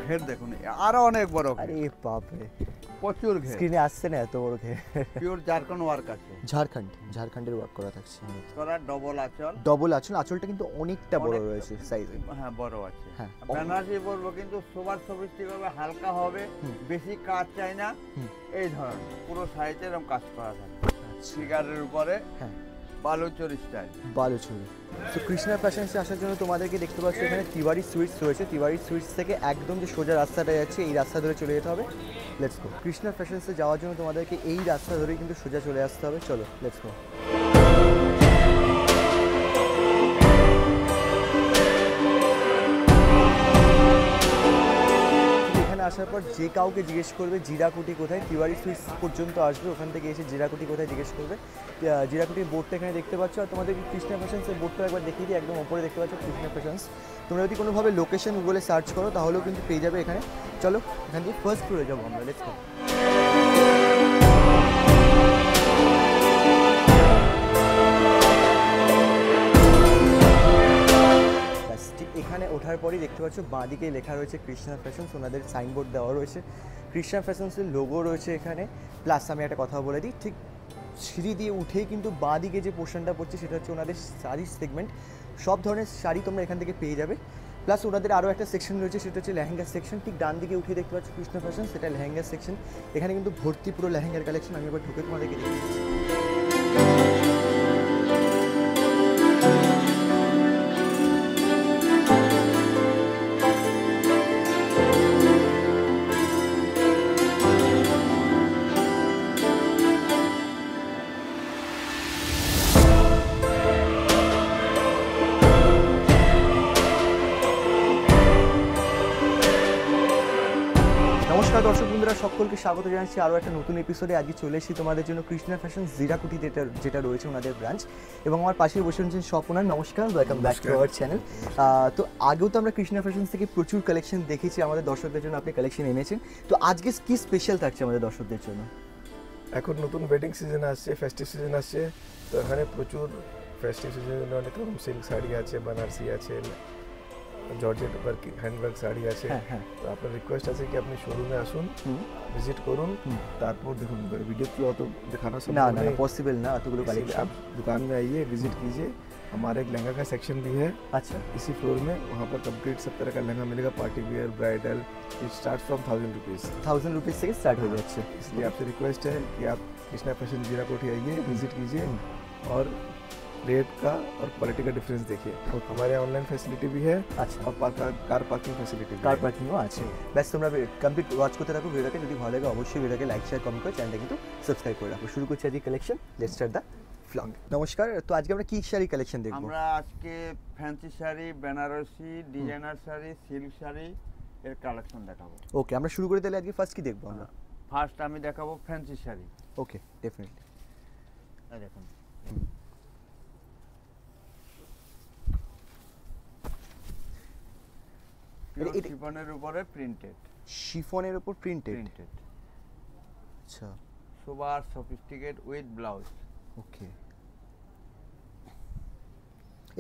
ঘের দেখুন, আরো অনেক বড় ঘের। আরে বাপ রে, প্রচুর ঘের। স্ক্রিনে আসছে না এত বড় ঘের। পিওর জারকন ওয়ার্ক আছে, ঝাড়খণ্ডের ওয়ার্ক করা থাকছে। করা ডবল আঁচল। ডবল আঁচল, আঁচলটা কিন্তু অনেকটা বড় অনেক রয়েছে সাইজে। হ্যাঁ বড় আছে। হ্যাঁ। বেনারসি বলবো কিন্তু সুপার সফিস্টিক হবে, হালকা হবে, বেশি কাজ চাই না, এই ধরনের পুরো সাইজে এরকম কাজ করা থাকে। ফিগারের উপরে হ্যাঁ বালুচরি স্টাইল। বালুচরি। তো কৃষ্ণা ফ্যাশনসে আসার জন্য তোমাদেরকে দেখতে পাচ্ছ এখানে তিওয়ারি সুইটস রয়েছে। তিওয়ারি সুইটস থেকে একদম যে সোজা রাস্তাটা যাচ্ছে এই রাস্তা ধরে চলে যেতে হবে। Let's go. কৃষ্ণা ফ্যাশনসে যাওয়ার জন্য তোমাদেরকে এই রাস্তা ধরেই কিন্তু সোজা চলে আসতে হবে। চলো লেটস গো। আসার পর যে কাউকে জিজ্ঞেস করবে জিরাকুটি কোথায়, তিওয়ারি সুইটস পর্যন্ত আসবে, ওখান থেকে এসে জিরাকুটি কোথায় জিজ্ঞেস করবে। জিরাকুটির বোর্ডটা এখানে দেখতে পাচ্ছ। আর তোমাদের কৃষ্ণা ফ্যাশনসের বোর্ডটা একবার দেখিয়ে দিই, একদম ওপরে দেখতে পাচ্ছ কৃষ্ণা ফ্যাশনস। তোমরা যদি কোনোভাবে লোকেশন গুগলে সার্চ করো তাহলেও কিন্তু পেয়ে যাবে এখানে। চলো এখান থেকে ফার্স্ট ফ্লোরে যাবো আমরা, লেটস গো। এখানে ওঠার পরই দেখতে পাচ্ছ বাঁদিকে লেখা রয়েছে কৃষ্ণা ফ্যাশনস, ওনাদের সাইনবোর্ড দেওয়া রয়েছে, কৃষ্ণা ফ্যাশনসের লোগো রয়েছে এখানে। প্লাস আমি একটা কথা বলে দিই, ঠিক সিঁড়ি দিয়ে উঠেই কিন্তু বাঁদিকে যে পোর্শনটা পড়ছে সেটা হচ্ছে ওনাদের শাড়ি সেগমেন্ট। সব ধরনের শাড়ি তোমরা এখান থেকে পেয়ে যাবে। প্লাস ওনাদের আরও একটা সেকশন রয়েছে, সেটা হচ্ছে লেহেঙ্গা সেকশন। ঠিক ডান দিকে উঠে দেখতে পাচ্ছ কৃষ্ণা ফ্যাশন, সেটা লেহেঙ্গা সেকশন। এখানে কিন্তু ভর্তি পুরো লেহেঙ্গার কালেকশন। আমি এবার ঢুকে তোমাদেরকে দেখিয়ে দিচ্ছি। নমস্কার দর্শক বন্ধুরা, সকলকে স্বাগত জানাচ্ছি আরও একটা নতুন এপিসোডে। আজকে চলে এসেছি তোমাদের জন্য কৃষ্ণা ফ্যাশন জিরাকুটি যেটা রয়েছে ওনাদের ব্রাঞ্চ, এবং আমার পাশে বসে রয়েছেন স্বপনার। নমস্কার, welcome back to our channel. তো আগেও তো আমরা কৃষ্ণা ফ্যাশনস থেকে প্রচুর কালেকশন দেখেছি, আমাদের দর্শকদের জন্য আপনি কালেকশন এনেছেন। তো আজকে কি স্পেশাল থাকছে আমাদের দর্শকদের জন্য? এখন নতুন ওয়েডিং সিজন আসছে, ফেস্টিভ সিজন আসছে, তো এখানে প্রচুর ফেস্টিভ সিজনের অনেক রকম সিল্ক শাড়ি আছে, বেনারসি আছে, জর্জেট ওয়ার্ক হ্যান্ডওয়ার্ক শাড়ি আছে। তো আপনার রিকোয়েস্ট আছে কি আপনি শোরুমে আসুন, ভিজিট করুন, তারপর দেখুন। वीडियो तो तो दिखाना सब ना पॉसिबल ना, अतुगुलो कलेक्शन। आप दुकान में आइए, विजिट कीजिए। हमारे एक लहंगा का सेक्शन भी है। अच्छा। इसी फ्लोर में, वहाँ पर कंप्लीट सब तरह का लहंगा मिलेगा, party wear, bridal. It start from 1000 rupees. 1000 rupees से स्टार्ट हो जाए। इसलिए आपसे रिक्वेस्ट है कि आप कृष्णा फैशन जीराकोठी आइए, विजिट कीजिए और रेट का और क्वालिटी का डिफरेंस देखिए। हमारे ऑनलाइन फैसिलिटी भी है। अच्छा। और कार पार्किंग फैसिलिटी भी। कार पार्किंगও আছে। ব্যাস তোমরা কমপ্লিট ওয়াচ করতে থাকো ভিডিওটাকে। যদি ভালো লাগে অবশ্যই ভিডিওকে লাইক শেয়ার কমেন্ট করে চ্যানেলটা কিন্তু সাবস্ক্রাইব করে রাখো। শুরু করছি আজকে collection, let's start the vlog. নমস্কার, তো আজকে আমরা কি শাড়ি কালেকশন দেখব? আমরা আজকে fancy sari, Banarasi, designer sari, silk sari এর কালেকশন দেখাবো। ওকে, আমরা শুরু করে তাহলে আজকে ফার্স্ট কি দেখব আমরা? ফার্স্ট আমি দেখাবো ফ্যান্সি শাড়ি। ওকে, ডেফিনেটলি। এই দেখুন, এটা শিফনের উপরে প্রিন্টেড। শিফনের উপর প্রিন্টেড। আচ্ছা, সুপার সফিস্টিকেট উইথ ব্লাউজ। ওকে,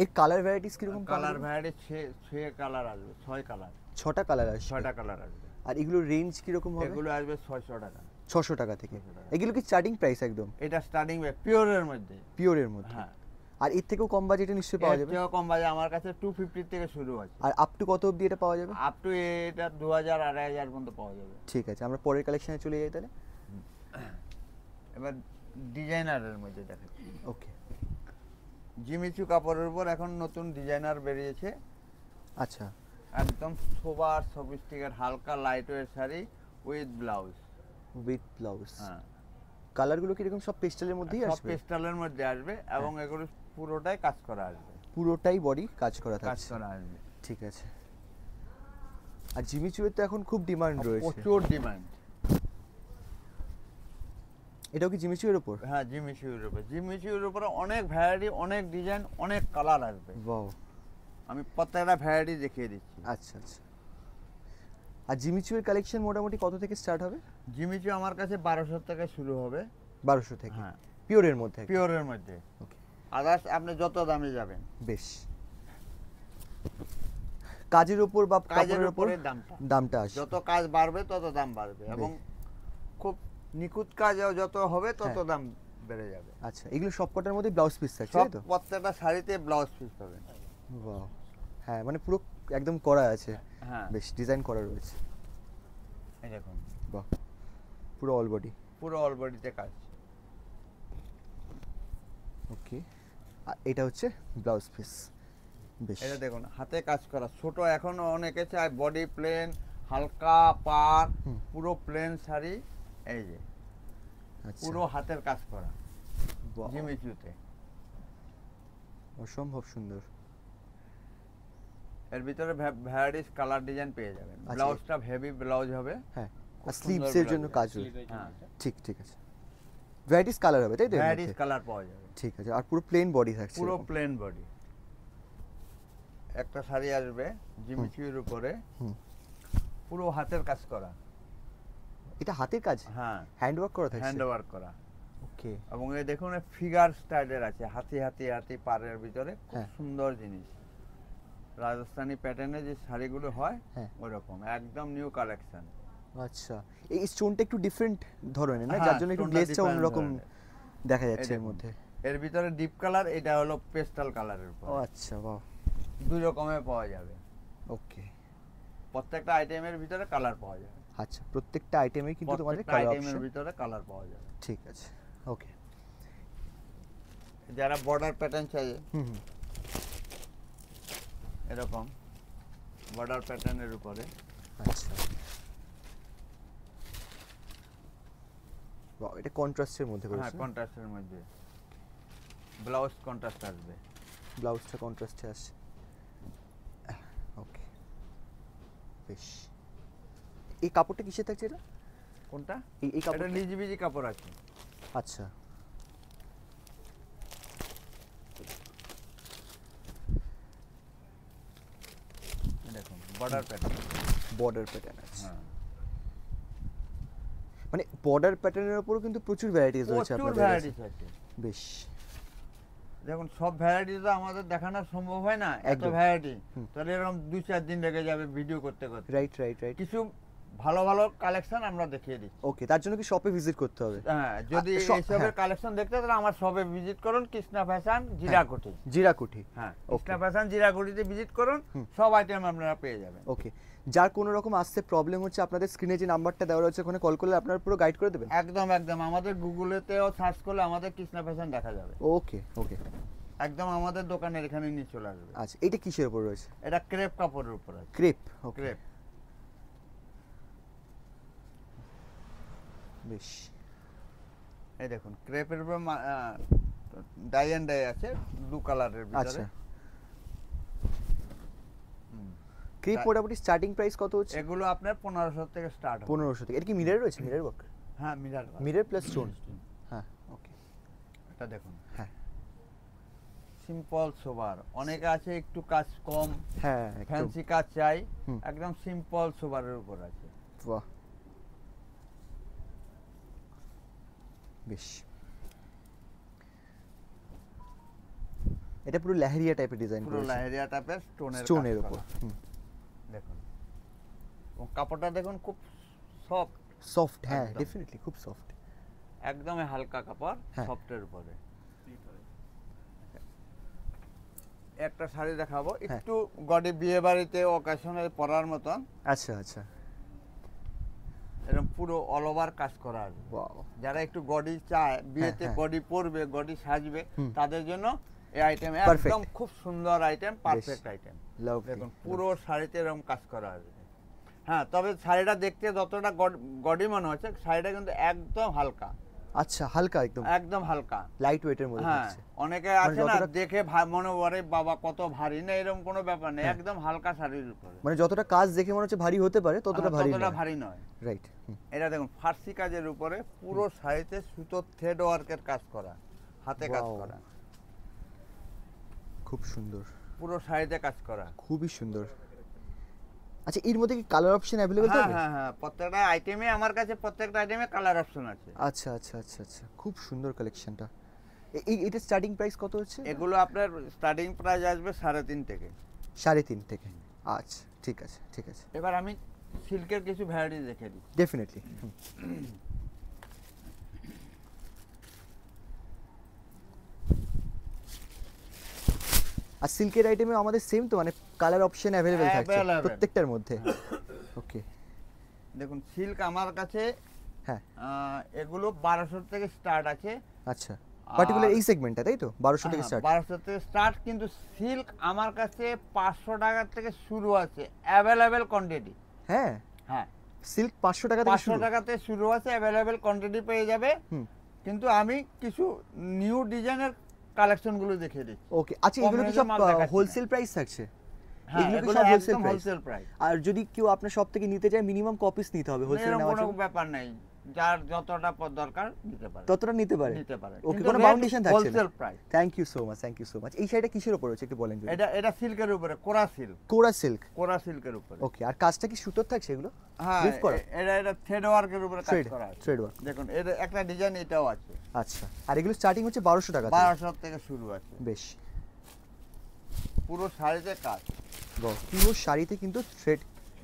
এর কালার ভ্যারাইটিস কি রকম? কালার ভ্যারাইটি 6 কালার আসবে, 6 কালার, 6টা কালার আসবে, 6টা কালার আসবে। আর এগুলো রেঞ্জ কি রকম হবে? এগুলো আসবে 600 টাকা। 600 টাকা থেকে। এগুলো কি স্টার্টিং প্রাইস একদম? এটা স্টার্টিং পিওরের মধ্যে। পিওরের মধ্যে, হ্যাঁ। আর এর থেকেও কম বাজেটে নিশ্চয়ই পাওয়া যাবে? এর থেকেও কম বাজেট আমার কাছে 250 থেকে শুরু আছে। আর আপ টু কত অবধি এটা পাওয়া যাবে? আপ টু এটা 2000 2500 পর্যন্ত পাওয়া যাবে। ঠিক আছে, আমরা পরের কালেকশনে চলে যাই তাহলে। এবার ডিজাইনারের মধ্যে দেখাচ্ছি। ওকে, জিমিচু কাপড়ের উপর এখন নতুন ডিজাইনার বেরিয়েছে। আচ্ছা, একদম সুপার সফিস্টিকেট হালকা light weight sari with blouse. With blouse. হ্যাঁ। কালারগুলো কি রকম? সব পেস্টেলের মধ্যেই আসবে? সব পেস্টেলের মধ্যে আসবে, এবং এগুলো পুরোটাই কাজ করা আসবে। পুরোটাই বডি কাজ করা থাকছে। কাজ করা আসবে। ঠিক আছে। আর জিমিচুয়ের তো এখন খুব ডিমান্ড রয়েছে। প্রচুর ডিমান্ড। এটাও কি জিমিচুয়ের উপর? হ্যাঁ, জিমিচুয়ের উপর। জিমিচুয়ের উপরে অনেক ভ্যারাইটি, অনেক ডিজাইন, অনেক কালার আসবে। ওয়াও, আমি প্রত্যেকটা ভ্যারাইটি দেখিয়ে দিচ্ছি। আচ্ছা আচ্ছা। আর জিমিচুয়ের কালেকশন মোটামুটি কত থেকে স্টার্ট হবে? জিমিচু আমার কাছে 1200 থেকে শুরু হবে। 1200 থেকে? হ্যাঁ, পিওরের মধ্যে? পিওরের মধ্যে। ওকে, আদার্স আপনি যত দামে যাবেন। বেশ। কাজের উপর বা কাজের কাপড়ের উপর উপরে দামটা দামটা আসে। যত কাজ বাড়বে তত দাম বাড়বে, এবং খুব নিখুঁত কাজ যত হবে তত হ্যাঁ। দাম বেড়ে যাবে। আচ্ছা, এগুলো সবকটার মধ্যে ব্লাউজ পিস থাকছে সব তাই তো? প্রত্যেকটা শাড়িতে ব্লাউজ পিস পাবেন। বাহ, হ্যাঁ মানে পুরো একদম করা আছে, হ্যাঁ, বেশ ডিজাইন করা রয়েছে। এই দেখুন বাহ, পুরো অল বডি। পুরো অল বডিতে কাজ। ওকে, এটা হচ্ছে ব্লাউজ পিস। বেশ, এটা দেখুন হাতে কাজ করা, ছোট এখনো অনেকে চায় বডি প্লেন, হালকা পার, পুরো প্লেন শাড়ি। এই যে আচ্ছা, পুরো হাতের কাজ করা বাহ, জিমিচুতে। অসম্ভব সুন্দর। এর ভিতরে ভ্যারাইটিস কালার ডিজাইন পেয়ে যাবেন। আচ্ছা, ব্লাউজটা হেভি ব্লাউজ হবে। হ্যাঁ, খুব আর সুন্দর স্লিভসের জন্য ব্লাউজ। কাজ রয়েছে। হ্যাঁ, ঠিক ঠিক আছে, ভ্যারাইটিস কালার হবে তাই তো এর ভ্যারাইটিস মধ্যে? কালার পাওয়া যাবে। ঠিক আছে, আর পুরো প্লেন বডি থাকছে পুরো এরকম। Plane body. একটা শাড়ি আসবে জিমিচুর উপরে, হুম। পুরো হাতের কাজ করা। এটা হাতের কাজ, হ্যাঁ, হ্যান্ড ওয়ার্ক করা থাকছে। হ্যান্ড ওয়ার্ক করা। ওকে, এবং এই দেখুন ফিগার স্টাইলের আছে, হাতি হাতি হাতি পাড়ের ভিতরে, খুব হ্যাঁ। সুন্দর জিনিস। রাজস্থানি প্যাটার্নে যে শাড়িগুলো হয় হ্যাঁ। ওরকম একদম নিউ কালেকশন। আচ্ছা, এই স্টোনটা একটু ডিফারেন্ট ধরনের না, হ্যাঁ, যার জন্য একটু স্টোনটা গ্লেজটা different অন্যরকম ধরনের। দেখা যাচ্ছে এই এর দেখুন। মধ্যে। এর ভিতরে ডিপ কালার, এটা হলো পেস্টাল কালারের উপর। ও আচ্ছা, বাহ, দুই রকমের পাওয়া যাবে। ওকে। প্রত্যেকটা আইটেমের ভিতরে কালার পাওয়া যাবে। আচ্ছা, প্রত্যেকটা আইটেমে কিন্তু তোমাদের প্রত্যেকটা কালার আইটেমের অপশন। ভিতরে কালার পাওয়া যাবে। ঠিক আছে, ওকে। যারা বর্ডার প্যাটার্ন চাই, হুম, এরকম বর্ডার প্যাটার্নের উপরে আচ্ছা, বাহ, এটা কন্ট্রাস্টের মধ্যে হ্যাঁ, করেছে। কন্ট্রাস্টের মধ্যে ব্লাউজ কন্ট্রাস্ট আসবে। ব্লাউজটা কন্ট্রাস্টে আসছে। ওকে, বেশ। এই কাপড়টা কিসের থাকছে এটা? কোনটা? এই এটা কাপড়টা? নিজিবিজি কাপড় আছে। আচ্ছা, দেখুন বর্ডার প্যাটার্ন। বর্ডার প্যাটার্ন আছে। হ্যাঁ, মানে বর্ডার প্যাটার্নের উপরও কিন্তু প্রচুর ভ্যারাইটিস রয়েছে প্রচুর আপনাদের কাছে। ভ্যারাইটিস আছে। বেশ, দেখুন সব ভ্যারাইটি তো আমাদের দেখানো সম্ভব হয় না, এত একদম। ভ্যারাইটি। হুম। তাহলে এরকম 2-4 দিন লেগে যাবে ভিডিও করতে করতে। Right right right. কিছু ভালো ভালো কালেকশন আমরা দেখিয়ে দিচ্ছি। ওকে, তার জন্য কি শপে ভিজিট করতে হবে? হ্যাঁ, যদি এইসবের হ্যাঁ। কালেকশন দেখতে তাহলে আমার শপে ভিজিট করুন, কৃষ্ণা ফ্যাশন জিরাকুটি। জিরাকুঠি। হ্যাঁ, Okay. কৃষ্ণা ফ্যাশন জিরাকুটিতে ভিজিট করুন, হুম। সব আইটেম আপনারা পেয়ে যাবেন। ওকে, যার কোনো রকম আসতে প্রবলেম হচ্ছে আপনাদের স্ক্রিনে যে নাম্বারটা দেওয়া রয়েছে ওখানে কল করলে আপনারা পুরো গাইড করে দেবেন। একদম একদম, আমাদের গুগলেতেও সার্চ করলে আমাদের কৃষ্ণা ফ্যাশন দেখা যাবে। ওকে ওকে, একদম আমাদের দোকানের এখানে নিয়ে চলে আসবে। আচ্ছা, এটা কিসের উপর রয়েছে? এটা ক্রেপ কাপড়ের উপর আছে। ক্রেপ। ওকে, ক্রেপ। বেশ। এই দেখুন ক্রেপের উপর ডাই অ্যান্ড ডাই আছে, ব্লু কালারের ভিতরে। আচ্ছা, হুম। ক্রেপ মোটামুটি স্টার্টিং প্রাইস কত হচ্ছে? এগুলো আপনার 1500 থেকে স্টার্ট হবে। 1500 থেকে। এটা কি মিরর রয়েছে? Mirror work? হ্যাঁ, মিরর। Mirror plus stone. হ্যাঁ, ওকে। এটা দেখুন হ্যাঁ সিম্পল সোবার। অনেকে আছে একটু কাজ কম, হ্যাঁ, একদম। ফ্যান্সি কাজ চাই, হুম। একদম সিম্পল সোবারের উপর আছে। বাহ, বেশ। এটা পুরো লেহেরিয়া টাইপের ডিজাইন পুরো করেছে, লাহেরিয়া টাইপের স্টোনের উপর। দেখুন, এবং কাপড়টা দেখুন খুব সফট, সফট। হ্যাঁ, একদম। ডেফিনেটলি খুব সফট। একদমই হালকা কাপড়, হ্যাঁ। সফটের উপরে। একটা শাড়ি দেখাবো, একটু গডি বিয়ে বাড়িতে অকেশনে পরার মতন, আচ্ছা আচ্ছা, এরকম পুরো অল ওভার কাজ করা আছে। ওয়াও, যারা একটু গডি চায়, বিয়েতে হ্যাঁ। গডি পরবে, গডি সাজবে, হুম। তাদের জন্য এই আইটেম Perfect. একদম খুব সুন্দর আইটেম, পারফেক্ট আইটেম। লাভলি। দেখুন পুরো শাড়িতে এরকম কাজ করা আছে। হ্যাঁ, তবে শাড়িটা দেখতে যতটা গডি মনে হচ্ছে, শাড়িটা কিন্তু একদম হালকা, আচ্ছা, হালকা একদম, একদম হালকা। লাইট ওয়েটের মধ্যে হ্যাঁ, থাকছে। অনেকে মানে আছে না যতটা- দেখে মনে করে বাবা কত ভারী, না এরকম কোনো ব্যাপার নেই, হ্যাঁ। একদম হালকা শাড়ির উপরে। মানে যতটা কাজ দেখে মনে হচ্ছে ভারী হতে পারে ততটা ভারী ততটা নয়। ভারী নয়। রাইট। এটা দেখুন ফার্সি কাজের উপরে পুরো শাড়িতে সুতোর থ্রেড ওয়ার্কের কাজ করা, হাতে কাজ Wow. করা, খুব সুন্দর, পুরো শাড়িতে কাজ করা। খুবই সুন্দর। আচ্ছা, এর মধ্যে কি কালার অপশন অ্যাভেলেবল হ্যাঁ থাকবে? হ্যাঁ হ্যাঁ, প্রত্যেকটা আইটেমে আমার কাছে প্রত্যেকটা আইটেমে কালার অপশন আছে। আচ্ছা আচ্ছা আচ্ছা আচ্ছা, খুব সুন্দর কালেকশনটা। এটা স্টার্টিং প্রাইস কত হচ্ছে? এগুলো আপনার স্টার্টিং প্রাইস আসবে 3.5 থেকে। 3.5 থেকে। আচ্ছা ঠিক আছে ঠিক আছে, এবার আমি সিল্কের কিছু ভ্যারাইটি দেখে দিই। ডেফিনেটলি। আর সিল্কের আইটেমে আমাদের সেম তো, মানে কালার অপশন অ্যাভেলেবেল থাকছে Available। প্রত্যেকটার মধ্যে? ওকে, দেখুন সিল্ক আমার কাছে হ্যাঁ এগুলো 1200 থেকে স্টার্ট আছে। আচ্ছা, পার্টিকুলার এই সেগমেন্টটা তাই তো 1200 থেকে স্টার্ট? 1200 থেকে স্টার্ট, কিন্তু সিল্ক আমার কাছে 500 টাকা থেকে শুরু আছে, অ্যাভেলেবেল কোয়ান্টিটি। হ্যাঁ হ্যাঁ, সিল্ক 500 টাকা থেকে 500 শুরু? টাকাতে শুরু আছে, অ্যাভেলেবেল কোয়ান্টিটি পেয়ে যাবে। হুম, কিন্তু আমি কিছু নিউ ডিজাইনের কালেকশনগুলো দেখিয়ে দিচ্ছি। ওকে। আচ্ছা এগুলো কি কম সব রেঞ্জের মাল দেখাচ্ছি না। হোলসেল প্রাইস থাকছে? হ্যাঁ, এগুলো কি এগুলো সব হোলসেল একদম প্রাইস? Wholesale price. আর যদি কেউ আপনার সব থেকে নিতে চায় মিনিমাম কপিস নিতে হবে হোলসেল এরকম নেওয়ার কোনো জন্য? ব্যাপার নাই, যার যতটা দরকার নিতে পারে। ততটা নিতে পারে? নিতে পারে, ওকে, কিন্তু কোনো rate বাউন্ডেশন থাকছে না? Wholesale price. Thank you so much, thank you so much. এই শাড়িটা কিসের উপর হচ্ছে একটু বলেন যদি? এটা সিল্কের উপরে, কোরা সিল্ক। কোরা সিল্ক? কোরা সিল্কের উপরে। ওকে, আর কাজটা কি সুতোর থাকছে এগুলো? হ্যাঁ, Weave করা? এটা থ্রেড ওয়ার্কের উপরে কাজ থ্রেড, করা আছে। Thread work. দেখুন এর একটা ডিজাইন এটাও আছে। আচ্ছা, আর এগুলো স্টার্টিং হচ্ছে 1200 টাকা থেকে? 1200 থেকে শুরু আছে। বেশ, পুরো শাড়িতে কাজ। বাহ, পুরো শাড়িতে কিন্তু থ্রেড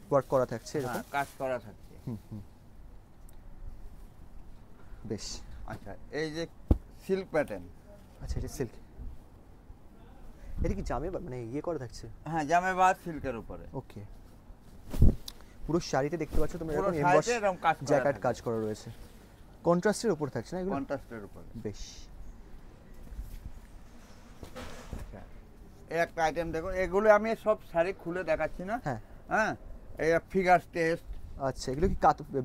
ওয়ার্ক করা থাকছে এরকম? হ্যাঁ, কাজ করা থাকছে। হুম হুম, বেশ। আচ্ছা, এই যে সিল্ক প্যাটার্ন। আচ্ছা, এটা সিল্ক, এটা কি জামে মানে ইয়ে করা থাকছে? হ্যাঁ, জামেবাদ সিল্কের উপরে। ওকে, পুরো শাড়িতে দেখতে পাচ্ছ তোমরা পুরো এরকম শাড়িতে এমবস এরকম কাজ করা জ্যাকেট থাকবে। কাজ করা রয়েছে, কন্ট্রাস্টের উপর থাকছে না এগুলো? কন্ট্রাস্টের উপরে। বেশ, আচ্ছা, এই একটা আইটেম দেখুন, এগুলো আমি সব শাড়ি খুলে দেখাচ্ছি না। হ্যাঁ হ্যাঁ, এই ফিগার টেস্ট। আচ্ছা, এগুলো কি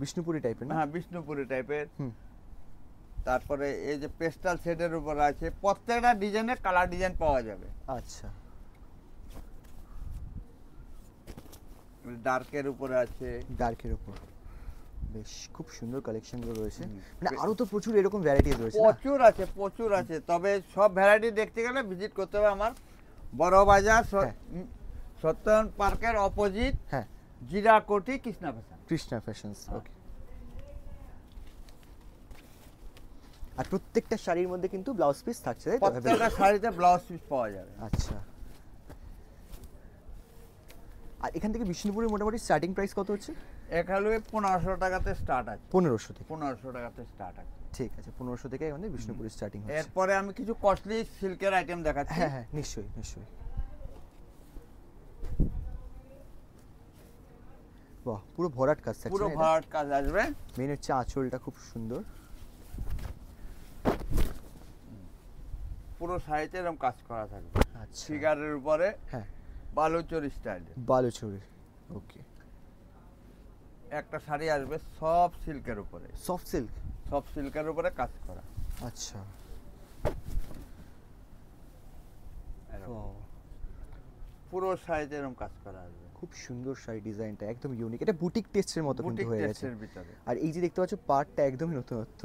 বিষ্ণুপুরি টাইপের না? হ্যাঁ, বিষ্ণুপুরি টাইপের। হুম, তারপরে এই যে পেস্টাল শেডের উপর আছে, প্রত্যেকটা ডিজাইনের কালার ডিজাইন পাওয়া যাবে। আচ্ছা, ডার্কের উপরে আছে। ডার্কের উপর, বেশ খুব সুন্দর কালেকশনগুলো রয়েছে। হুম। মানে আরো তো প্রচুর এরকম ভ্যারাইটিস রয়েছে না? প্রচুর আছে, প্রচুর আছে। তবে সব ভ্যারাইটি দেখতে গেলে ভিজিট করতে হবে আমার বড় বাজার হ্যাঁ। সত্যন পার্কের অপোজিট, হ্যাঁ, জিরাকোটি, কৃষ্ণা ফ্যাশন। কৃষ্ণা ফ্যাশনস। হ্যাঁ। ওকে, আর প্রত্যেকটা শাড়ির মধ্যে কিন্তু ব্লাউজ পিস থাকছে তাই তো? প্রত্যেকটা শাড়িতে ব্লাউজ পিস পাওয়া যাবে। আচ্ছা, আর এখান থেকে বিষ্ণুপুরের মোটামুটি স্টার্টিং প্রাইস কত হচ্ছে? এখানে 1500 টাকাতে স্টার্ট আছে। 1500 থেকে? 1500 টাকাতে স্টার্ট আছে। ঠিক আছে, 1500 থেকে আমাদের বিষ্ণুপুরের স্টার্টিং হচ্ছে। এরপরে আমি কিছু কস্টলি সিল্কের আইটেম দেখাচ্ছি। হ্যাঁ হ্যাঁ, নিশ্চয়ই নিশ্চয়ই। বাহ, পুরো ভরাট কাজ থাকছে পুরো না এটা? ভরাট কাজ আসবে। মেন হচ্ছে আঁচলটা খুব সুন্দর। পুরো শাড়িতে এরকম কাজ করা থাকবে। আচ্ছা, ফিগারের উপরে হ্যাঁ, বালুচরি স্টাইলে। বালুচরি। ওকে, একটা শাড়ি আসবে সব সিল্কের উপরে, সফট সিল্ক? সব সিল্কের উপরে কাজ করা। আচ্ছা, এরকম। Wow, পুরো শাড়িতে এরকম কাজ করা আসবে। খুব সুন্দর শাড়ি, ডিজাইনটা একদম ইউনিক, এটা বুটিক টেস্টের মতো কিন্তু বুটিক হয়ে গেছে। টেস্টের ভিতরে। আর এই যে দেখতে পাচ্ছ পার্টটা একদমই নতুনত্ব,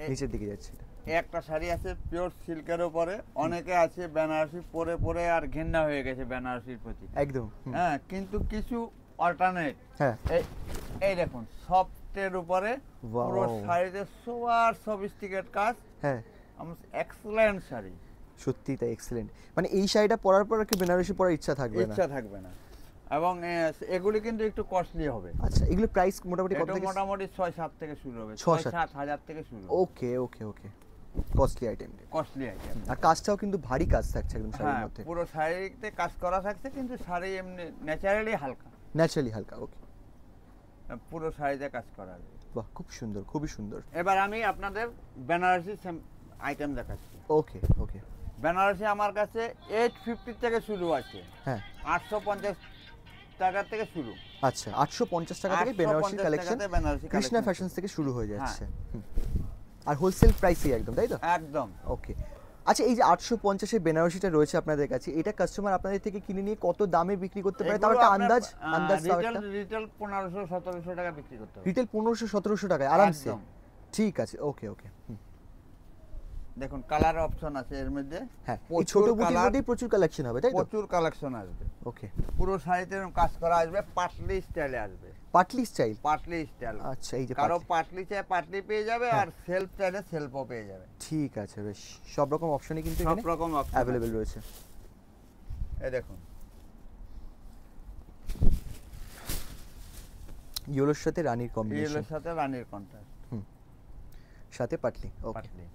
এই- নিচের দিকে যাচ্ছে এটা। এই একটা শাড়ি আছে পিওর সিল্কের উপরে। অনেকে আছে বেনারসি পরে পরে আর ঘেন্না হয়ে গেছে বেনারসির প্রতি। একদম, হুম, হ্যাঁ, কিন্তু কিছু অল্টারনেট। হ্যাঁ, এই দেখুন সফটের উপরে Wow. পুরো শাড়িতে সুপার সফিস্টিকেট কাজ। হ্যাঁ, এক্সেলেন্ট শাড়ি, সত্যি তাই, এক্সেলেন্ট। মানে এই শাড়িটা পরার পর আর কি বেনারসি পরার ইচ্ছা থাকবে না? ইচ্ছা থাকবে না। এবং এগুলি কিন্তু একটু কস্টলি হবে। আচ্ছা, এগুলো প্রাইস মোটামুটি কত এটা থেকে? মোটামুটি 6-7 থেকে শুরু হবে। 6-7 6-7 হাজার থেকে শুরু। Okay okay okay, costly item. Costly item. আর কাজটাও কিন্তু ভারী কাজ থাকছে একদম শাড়ির হ্যাঁ, মধ্যে, পুরো শাড়িতে কাজ করা থাকছে, কিন্তু শাড়ি এমনি ন্যাচারালি হালকা। ন্যাচারালি হালকা। ওকে, পুরো শাড়িতে কাজ করা আছে। বাহ, খুব সুন্দর, খুবই সুন্দর। এবার আমি আপনাদের বেনারসি আইটেম দেখাচ্ছি। ওকে ওকে, বেনারসি আমার কাছে 850 থেকে শুরু আছে। হ্যাঁ, 850 টাকা থেকে শুরু। আচ্ছা, 850 টাকা থেকে 850 বেনারসি কালেকশন টাকাতে বেনারসি কৃষ্ণা collection ফ্যাশনস থেকে শুরু হয়ে হ্যাঁ। যাচ্ছে। হুম। আর হোলসেল প্রাইসই একদম তাই তো? একদম। ওকে, আচ্ছা, এই যে 850 এর বেনারসিটা রয়েছে আপনাদের কাছে, এটা কাস্টমার আপনাদের থেকে কিনে নিয়ে কত দামে বিক্রি করতে পারে? তাও একটা আন্দাজ, তাও একটা রিটেল 1500-1700 টাকা বিক্রি করতে হবে। রিটেল 1500-1700 টাকায় আরামসে? একদম। ঠিক আছে, ওকে ওকে। দেখুন কালার অপশন আছে এর মধ্যে। হ্যাঁ, এই প্রচুর ছোট বুটির colour, মধ্যেই প্রচুর কালেকশন হবে তাই তো? প্রচুর কালেকশন আসবে। ওকে, পুরো শাড়িতে এরকম কাজ করা আসবে, পাটলি স্টাইলে আসবে। পাটলি স্টাইল? পাটলি স্টাইল। আচ্ছা, এই যে কারো পাটলি। পাটলি চাই পাটলি পেয়ে যাবে, হ্যাঁ। আর সেলফ চাইলে সেলফও পেয়ে যাবে। ঠিক আছে, বেশ, সব রকম অপশনই কিন্তু সব এখানে রকম অপশন অ্যাভেলেবেল রয়েছে। এই দেখুন ইয়েলোর সাথে রানীর কম্বিনেশন, ইয়েলোর সাথে রানীর কন্ট্রাস্ট, সাথে পাটলি। ওকে, পাটলি।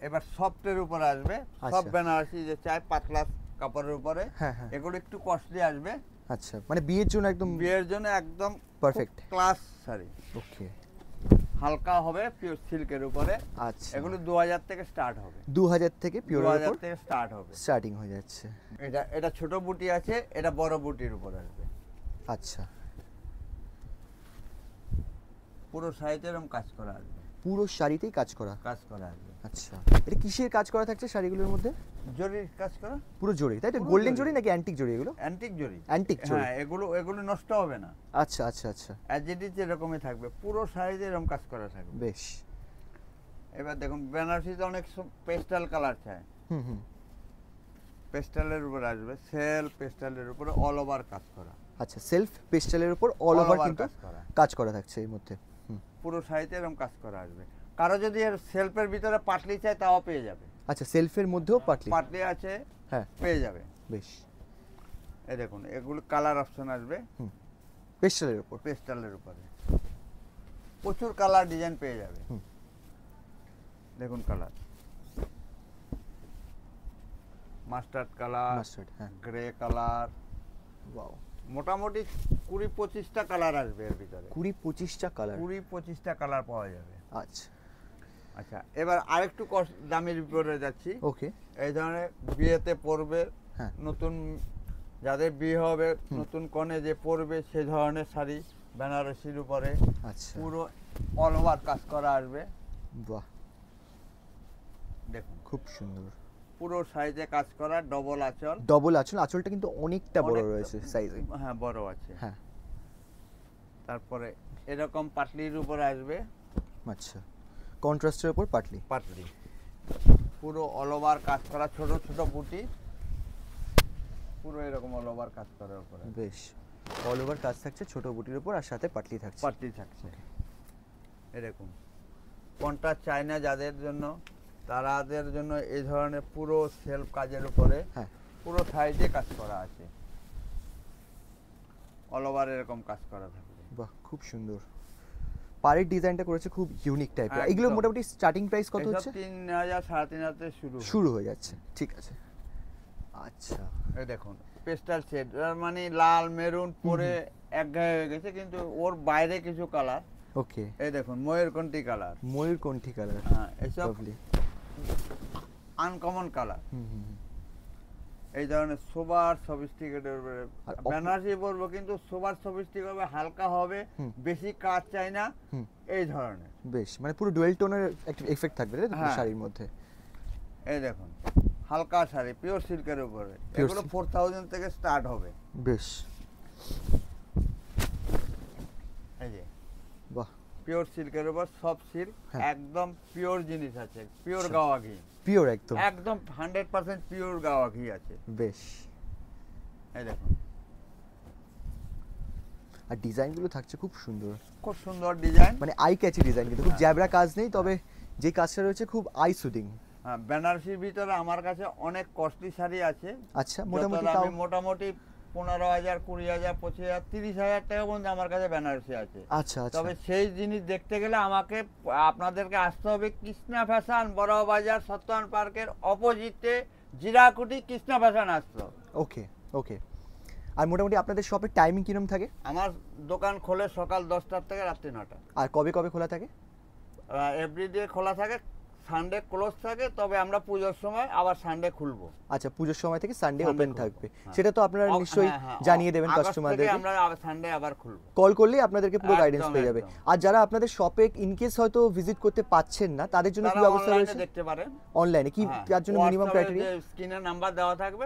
এবার সফটের উপর আসবে, আচ্ছা। সব বেনারসি যে চাই পাতলা কাপড়ের উপরে, হ্যাঁ হ্যাঁ, এগুলো একটু কস্টলি আসবে। আচ্ছা, মানে বিয়ের জন্য একদম বিয়ের জন্য একদম পারফেক্ট। ক্লাস শাড়ি, ওকে, হালকা হবে, পিওর সিল্কের উপরে। আচ্ছা, এগুলো 2000 থেকে স্টার্ট হবে, 2000 থেকে পিওরের 2000 উপর থেকে স্টার্ট হবে। স্টার্টিং হয়ে যাচ্ছে। এটা ছোট বুটি আছে, এটা বড় বুটির উপর আসবে। আচ্ছা, পুরো শাড়িতে এরকম কাজ করা আসবে, পুরো শাড়িতেই কাজ করা। কাজ করা আসবে। আচ্ছা, এটা কিসের কাজ করা থাকছে শাড়িগুলোর মধ্যে? জরির কাজ করা, পুরো জরি, তাই তো? পুরো গোল্ডেন জরি। জরি নাকি অ্যান্টিক জরি এগুলো? অ্যান্টিক জরি। অ্যান্টিক জরি, হ্যাঁ, এগুলো নষ্ট হবে না, আচ্ছা আচ্ছা আচ্ছা, অ্যাজ ইট ইজ এরকমই থাকবে, পুরো শাড়িতে এরকম কাজ করা থাকবে। বেশ। এবার দেখুন বেনারসিতে অনেক পেস্টাল কালার চায়, হুম হুম, পেস্টালের উপর আসবে, সেলফ পেস্টালের উপরে অল ওভার কাজ করা, আচ্ছা, সেলফ পেস্টেলের উপর অল all ওভার over কিন্তু কাজ করা। কাজ করা থাকছে এর মধ্যে। হুম, পুরো শাড়িতে এরকম কাজ করা আসবে। কারো যদি এর সেলফের ভিতরে পাটলি চায় তাও পেয়ে যাবে, আচ্ছা, সেলফের মধ্যেও পাটলি, পাটলি আছে, হ্যাঁ, পেয়ে যাবে। বেশ। এই দেখুন এগুলো কালার অপশন আসবে পেস্টেলের উপর, পেস্টালের উপরে, প্রচুর কালার ডিজাইন পেয়ে যাবে। হুম। দেখুন কালার, মাস্টার্ড কালার, মাস্টার্ড, হ্যাঁ, গ্রে কালার, ওয়াও, মোটামুটি 20-25টা কালার আসবে এর ভিতরে, 20-25টা কালার। 20-25টা কালার পাওয়া যাবে। আচ্ছা, আচ্ছা, এবার আরেকটু দামের উপরে যাচ্ছি। ওকে, এই ধরনের বিয়েতে পরবে, হ্যাঁ, নতুন যাদের বিয়ে হবে, নতুন কনে যে পরবে সেই ধরনের শাড়ি বেনারসির উপরে আচ্ছা, পুরো অল ওভার কাজ করা আসবে। বাহ, দেখুন খুব সুন্দর। পুরো সাইজে কাজ করা, ডবল আঁচল, ডবল আঁচল, আঁচলটা কিন্তু অনেকটা বড় অনেক- রয়েছে সাইজে। হ্যাঁ বড় আছে। হ্যাঁ, তারপরে এরকম পাটলির উপরে আসবে, আচ্ছা, কন্ট্রাস্টের উপর পাটলি, পাটলি পুরো অল ওভার কাজ করা, ছোট ছোট বুটি, পুরো এরকম অল ওভার কাজ করার উপরে বেশ। অল ওভার কাজ থাকছে ছোট বুটির উপর, আর সাথে পাটলি থাকছে। পাটলি থাকছে। এরকম কোনটা চাই না যাদের জন্য, তাদের জন্য এই ধরনের পুরো সেলফ কাজের উপরে হ্যাঁ, পুরো সাইডে কাজ করা আছে, অল ওভার এরকম কাজ করা থাকবে। বাহ, খুব সুন্দর। পাড়ের ডিজাইনটা করেছে খুব ইউনিক টাইপের। একদম। এগুলো মোটামুটি স্টার্টিং প্রাইস কত এসব হচ্ছে? 3000 3500 শুরু শুরু হয়ে যাচ্ছে, ঠিক আছে। আচ্ছা, এই দেখুন পেস্টাল শেড, মানে লাল মেরুন পরে একঘেয়ে হয়ে গেছে, কিন্তু ওর বাইরে কিছু কালার। ওকে, এই দেখুন ময়ূরকণ্ঠী কালার, ময়ূরকণ্ঠী কালার, হ্যাঁ এসব lovely. Uncommon colour. Hmm hmm hmm. এই ধরনের সোবার সফিস্টিকেটেড আর বেনারসি পরবো, কিন্তু সোবার সফিস্টিকেট হবে, হালকা হবে, হুম। বেশি কাজ চাই না, হুম। এই ধরনের। বেশ, মানে পুরো ডুয়েল টোনের একটা এফেক্ট থাকবে তাই তো পুরো হ্যাঁ। শাড়ির মধ্যে? এই দেখুন হালকা শাড়ি পিওর সিল্কের উপরে, Pure এগুলো silk। 4000 থেকে স্টার্ট হবে। বেশ, এই যে বাহ, পিওর সিল্কের উপর, সব সিল্ক, হ্যাঁ। একদম পিওর জিনিস আছে, পিওর আচ্ছা। গাওয়া ঘি, পিওর একদম। একদম 100% পিওর গাওয়া ঘি আছে। বেশ, এই দেখুন আর ডিজাইনগুলো থাকছে খুব সুন্দর, খুব সুন্দর ডিজাইন। মানে আই ক্যাচি ডিজাইন, কিন্তু খুব জ্যাবরা কাজ নেই, তবে যে কাজটা রয়েছে খুব আই সুদিং। হ্যাঁ, বেনারসির ভিতরে আমার কাছে অনেক কস্টলি শাড়ি আছে, আচ্ছা, মোটামুটি যত তাও দামি, মোটামুটি 15000 20000 25000 30000 টাকা পর্যন্ত আমার কাছে বেনারসি আছে। আচ্ছা আচ্ছা, তবে সেই জিনিস দেখতে গেলে আমাকে আপনাদেরকে আসতে হবে কৃষ্ণা ফ্যাশন, বড় বাজার সত্যবান পার্কের অপোজিটে জিরাকুটি কৃষ্ণা ফ্যাশন আসতে হবে। ওকে ওকে। আর মোটামুটি আপনাদের শপের টাইমিং কিরম থাকে? আমার দোকান খোলে সকাল 10টা থেকে রাত্রি 9টা, আর কবে কবে খোলা থাকে? এভরিডে খোলা থাকে, সানডে ক্লোজ থাকে, তবে আমরা পুজোর সময় আবার সানডে খুলবো। আচ্ছা, পুজোর সময় থেকে সানডে Sunday ওপেন খুলবো, থাকবে, হ্যাঁ। সেটা তো আপনারা নিশ্চয়ই জানিয়ে দেবেন আগস্ট থেকে কাস্টমারদেরকে। আমরা সানডে আবার খুলবো, কল করলেই আপনাদেরকে পুরো একদম, গাইডেন্স পেয়ে যাবে। একদম। আর যারা আপনাদের শপে ইনকেস হয়তো ভিজিট করতে পাচ্ছেন না, তাদের জন্য কি তারা ব্যবস্থা অনলাইনে রয়েছে? দেখতে পারেন। অনলাইনে কি হ্যাঁ, তার জন্য মিনিমাম WhatsApp-এ ক্রাইটেরিয়া? যে স্ক্রিনে নাম্বার দেওয়া থাকবে,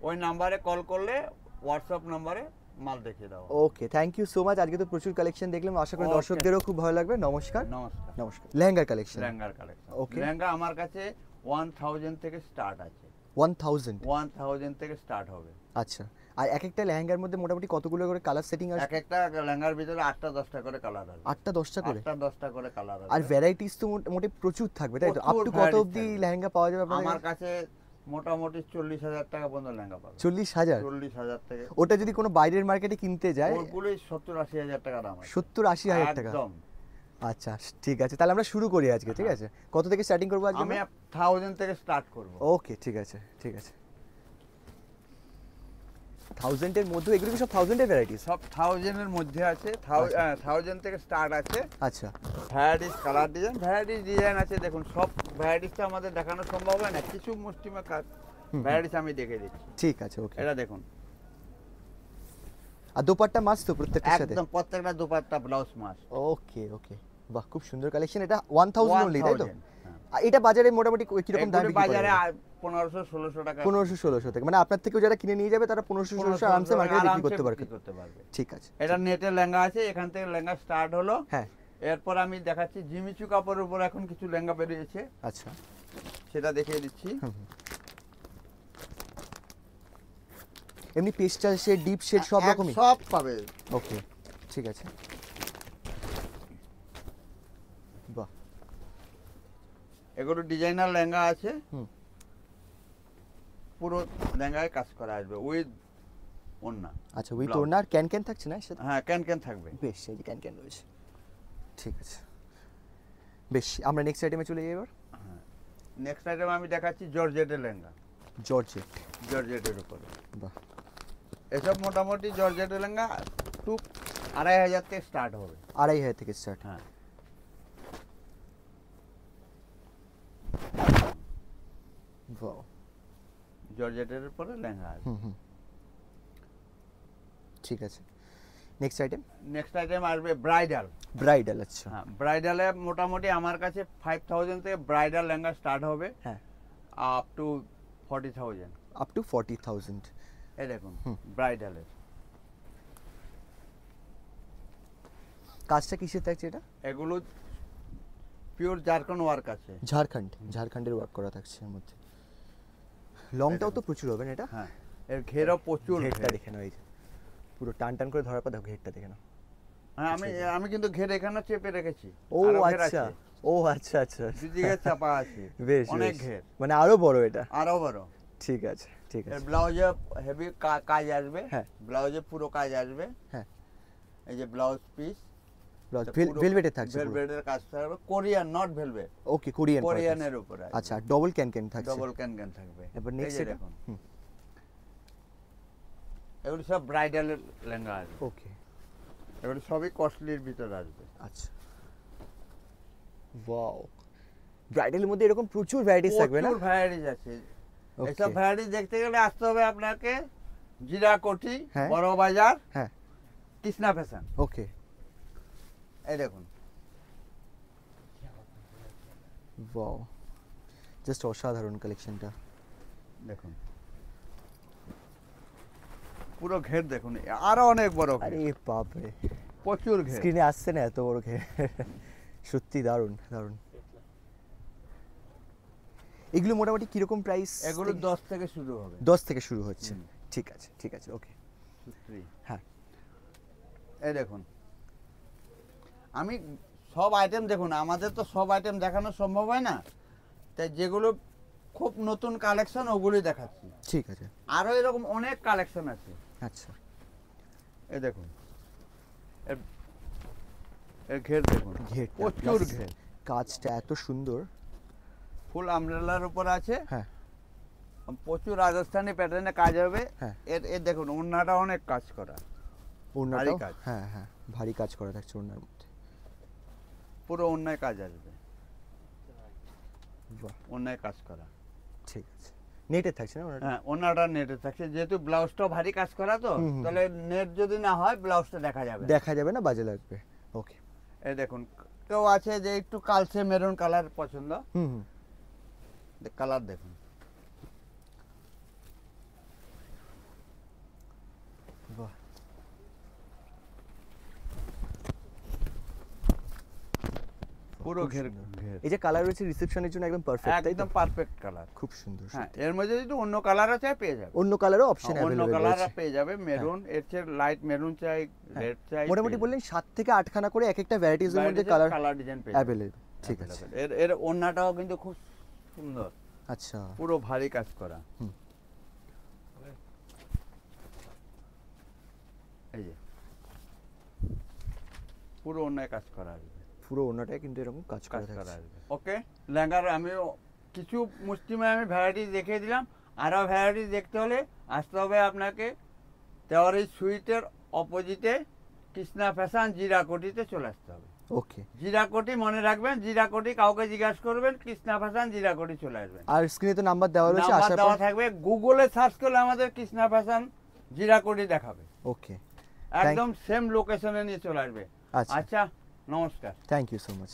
ওই নাম্বারে কল করলে হোয়াটসঅ্যাপ নাম্বারে মাল দেখিয়ে দেওয়া হবে। ওকে, থ্যাংক ইউ সো মাচ। আজকে তো প্রচুর কালেকশন দেখলাম, আশা করি Okay. দর্শকদেরও খুব ভালো লাগবে। নমস্কার। নমস্কার। নমস্কার। লেহেঙ্গার কালেকশন, লেহেঙ্গার কালেকশন, Okay. লেহেঙ্গা আমার কাছে 1000 থেকে স্টার্ট আছে, 1000। 1000 থেকে স্টার্ট হবে। আচ্ছা, আর এক একটা লেহেঙ্গার মধ্যে মোটামুটি কতগুলো করে কালার সেটিং আছে? এক একটা লেহেঙ্গার ভিতরে 8টা 10টা করে কালার আছে, 8টা 10টা করে? 8টা 10টা করে কালার আছে। আর ভ্যারাইটিস তো মোটে প্রচুর থাকবে তাই তো? আপ প্রচুর টু কত varieties অবধি থাকবে। লেহেঙ্গা পাওয়া যাবে আপনাদের আমার কাছে? কাছে মোটামুটি 40,000 টাকা পর্যন্ত লেহেঙ্গা পাবে। 40,000? 40,000 থেকে। ওটা যদি কোনো বাইরের মার্কেটে কিনতে যায় ওগুলোই 70-80,000 টাকা দাম আছে। 70-80,000 টাকা? একদম। আচ্ছা ঠিক আছে, তাহলে আমরা শুরু করি আজকে, ঠিক আছে? কত থেকে স্টার্টিং করবো আজকে? আমি 1000 থেকে স্টার্ট করব। ওকে ঠিক আছে ঠিক আছে। 1000 এর মধ্যে এগুলো কি সব 1000 এর ভ্যারাইটিস? সব 1000 এর মধ্যে আছে। 1000 থেকে স্টার্ট আছে। আচ্ছা varieties colour design, varieties design আছে। দেখুন সব ভ্যারাইটিসটা আমাদের দেখানো সম্ভব হয় না, কিছু মুষ্টিমে ভ্যারাইটিস আমি দেখে দিচ্ছি। ঠিক আছে ওকে। এটা দেখুন, আর দোপাট্টা মাছ তো প্রত্যেকটার সাথে? একদম প্রত্যেকটা দুপাট্টা ব্লাউজ মাস। ওকে ওকে, বাহ খুব সুন্দর কালেকশন। এটা 1000 অনলি তাই তো? 1000, হ্যাঁ। আর এটা বাজারে মোটামুটি কিরকম দাম এগুলো বিক্রি করে? বাজারে 1500-1600 টাকা। 1500-1600 থেকে, মানে আপনার থেকেও যারা কিনে নিয়ে যাবে তারা 1500-1600 আরামসে মার্কেটে বিক্রি করতে পারবে। ঠিক আছে। এটা নেটের লেহেঙ্গা আছে, এখান থেকে লেহেঙ্গা স্টার্ট হলো। হ্যাঁ এরপর আমি দেখাচ্ছি জিমিচু কাপড়ের উপর এখন কিছু লেহেঙ্গা বেরিয়েছে, আচ্ছা সেটা দেখিয়ে দিচ্ছি। এমনি পেস্টাল শেড, ডিপ শেড সব রকমই? সব পাবে। ওকে ঠিক আছে, বাহ। এগুলো ডিজাইনার লেহেঙ্গা আছে, হুম। পুরো লেহেঙ্গায় কাজ করা আসবে উইথ ওড়না। আচ্ছা উইথ Blouse। ওড়না আর ক্যান ক্যান থাকছে না সেটা? হ্যাঁ, ক্যান থাকবে। বেশ, এই যে ক্যান ক্যান রয়েছে, ঠিক আছে বেশ। আমরা নেক্সট আইটেমে চলে যাই এবার। নেক্সট আইটেম আমি দেখাচ্ছি জর্জেটের লেহেঙ্গা। জর্জেট, জর্জেটের উপরে বাহ। এসব মোটামুটি জর্জেটের লেহেঙ্গা 2500 থেকে স্টার্ট হবে। 2500 থেকে স্টার্ট? হ্যাঁ, বাহ। জর্জেটের উপরে লেহেঙ্গা আছে। হুম হুম, ঠিক আছে। Next item? নেক্সট আইটেম আসবে ব্রাইডাল। ব্রাইডাল, আচ্ছা। হ্যাঁ, ব্রাইডালে মোটামুটি আমার কাছে 5000 থেকে ব্রাইডাল লেহেঙ্গা স্টার্ট হবে, হ্যাঁ, আপ টু 40,000। Up to 40,000। এই দেখুন ব্রাইডালের কাজটা কিসের থাকছে এটা? এগুলো পিওর জারকন ওয়ার্ক আছে। ঝাড়খণ্ডের ওয়ার্ক করা থাকছে এর মধ্যে। লংটাও তো প্রচুর হবে না এটা? হ্যাঁ, এর ঘেরও প্রচুর। ঘেরটা দেখে নাও, এই যে পুরো টান টান করে ধরার পর দেখো ঘেরটা দেখে নাও। হ্যাঁ, আমি কিন্তু ঘের এখানে চেপে রেখেছি। ও আরো ঘের আচ্ছা, আছে। ও আচ্ছা আচ্ছা, দুদিকে চাপা আছে। বেশ অনেক বেশ। ঘের, মানে আরো বড় এটা? আরো বড়। ঠিক আছে ঠিক এর আছে। ব্লাউজে হেভি কাজ আসবে। হ্যাঁ। ব্লাউজে পুরো কাজ আসবে। হ্যাঁ, এই যে ব্লাউজ পিস ব্লাউজ ভেলভেটের থাকছে পুরো? ভেলভেটের কাজ থাকবে, Korean not velvet. Okay, Korean কোরিয়ানের উপরে। আচ্ছা, ডবল ক্যান ক্যান থাকছে? ডবল ক্যান থাকবে। এবার এই নেক্সট যে এটা? দেখুন, এগুলো সব ব্রাইডাল লেহেঙ্গা আসবে। ওকে, এগুলো সবই কস্টলির ভিতরে আসবে। আচ্ছা, ওয়াও। ব্রাইডালের মধ্যে এরকম প্রচুর ভ্যারাইটিস থাকবে না? প্রচুর ভ্যারাইটিস আছে। Okay. এসব ভ্যারাইটিস দেখতে গেলে আসতে হবে আপনাকে জিরাকোটি, হ্যাঁ। বড় বাজার, হ্যাঁ, কৃষ্ণা ফ্যাশন। ওকে, এই দেখুন, ওয়াও, জাস্ট অসাধারণ কালেকশনটা। দেখুন পুরো ঘের দেখুন, আরো অনেক বড় ঘের, আরে বাপ রে, প্রচুর ঘের। স্ক্রিনে আসছে না এত বড় ঘের। সত্যি দারুণ দারুণ। এগুলো মোটামুটি কিরকম প্রাইস? এগুলো 10 থেকে শুরু হবে। 10 থেকে শুরু হচ্ছে? ঠিক আছে ঠিক আছে, ওকে। হ্যাঁ, এই দেখুন, আমি সব আইটেম দেখুন, আমাদের তো সব আইটেম দেখানো সম্ভব হয় না, তাই যেগুলো খুব নতুন কালেকশন ওগুলোই দেখাচ্ছি। ঠিক আছে। আরো এরকম অনেক কালেকশন আছে। আচ্ছা, এই দেখুন, এর ঘের দেখুন, ঘেরটা, প্রচুর plus ঘের। কাজটা এত সুন্দর। ফুল আমব্রেলার উপর আছে, হ্যাঁ, প্রচুর রাজস্থানি প্যাটার্নে কাজ হবে। হ্যাঁ। এর দেখুন ওড়নাটা অনেক কাজ করা, ওড়নাটাও, কাজ। হ্যাঁ হ্যাঁ, ভারী কাজ করা থাকছে ওড়নার মধ্যে। পুরো ওড়নায় কাজ আসবে, বাহ, ওড়নায় কাজ করা। ঠিক আছে। নেটে থাকছে না ওড়নাটা? হ্যাঁ, ওড়নাটা নেটে থাকছে, যেহেতু ব্লাউজটাও ভারী কাজ করা তো, তাহলে নেট যদি না হয় ব্লাউজটা দেখা যাবে না। দেখা যাবে না, বাজে লাগবে। ওকে, এই দেখুন, কেউ আছে যে একটু কালচে মেরুন কালার পছন্দ, হুম হুম, কালার দেখুন, বাহ, পুরো খুব ঘের সুন্দর। ঘের এই যে কালার রয়েছে রিসেপশনের জন্য একদম পারফেক্ট, তাই তো? একদম পারফেক্ট কালার, খুব সুন্দর। হ্যাঁ। সত্যি। এর মধ্যে যদি অন্য কালার আছে পেয়ে যাবে, অন্য কালারও অপশন অন্য অ্যাভেলেবল কালার রয়েছে। পেয়ে যাবে, মেরুন, এর চেয়ে লাইট মেরুন চাই, রেড চাই, মোটামুটি বললেন 7 থেকে 8 খানা করে এক একটা ভ্যারাইটিজের মধ্যে কালার কালার ডিজাইন পেয়ে অ্যাভেলেবল। ঠিক আছে। এর ওড়নাটাও কিন্তু খুব সুন্দর, আচ্ছা পুরো ভারী কাজ করা। হুম। এই যে পুরো অন্যায় কাজ করা আসবে, পুরো ওনাটাই কিন্তু এরকম কাজ কাজ করা করা থাকছে। আসবে। ওকে, লেহেঙ্গার আমি কিছু মুষ্টিময় আমি ভ্যারাইটি দেখিয়ে দিলাম। আরও ভ্যারাইটি দেখতে হলে আসতে হবে আপনাকে তেওয়ারি সুইটের অপোজিটে কৃষ্ণা ফ্যাশন জিরাকোটিতে চলে আসতে হবে। ওকে, জিরাকোটি মনে রাখবেন, জিরাকোটি কাউকে জিজ্ঞাসা করবেন, কৃষ্ণা ফ্যাশন জিরাকোটি চলে আসবেন। আর স্ক্রিনে তো নাম্বার দেওয়া রয়েছে, নাম্বার আসার দেওয়া পর। থাকবে, গুগলে সার্চ করলে আমাদের কৃষ্ণা ফ্যাশন জিরাকোটি দেখাবে, ওকে, একদম সেম লোকেশনে নিয়ে চলে আসবে। আচ্ছা, আচ্ছা, নমস্কার। Thank you so much.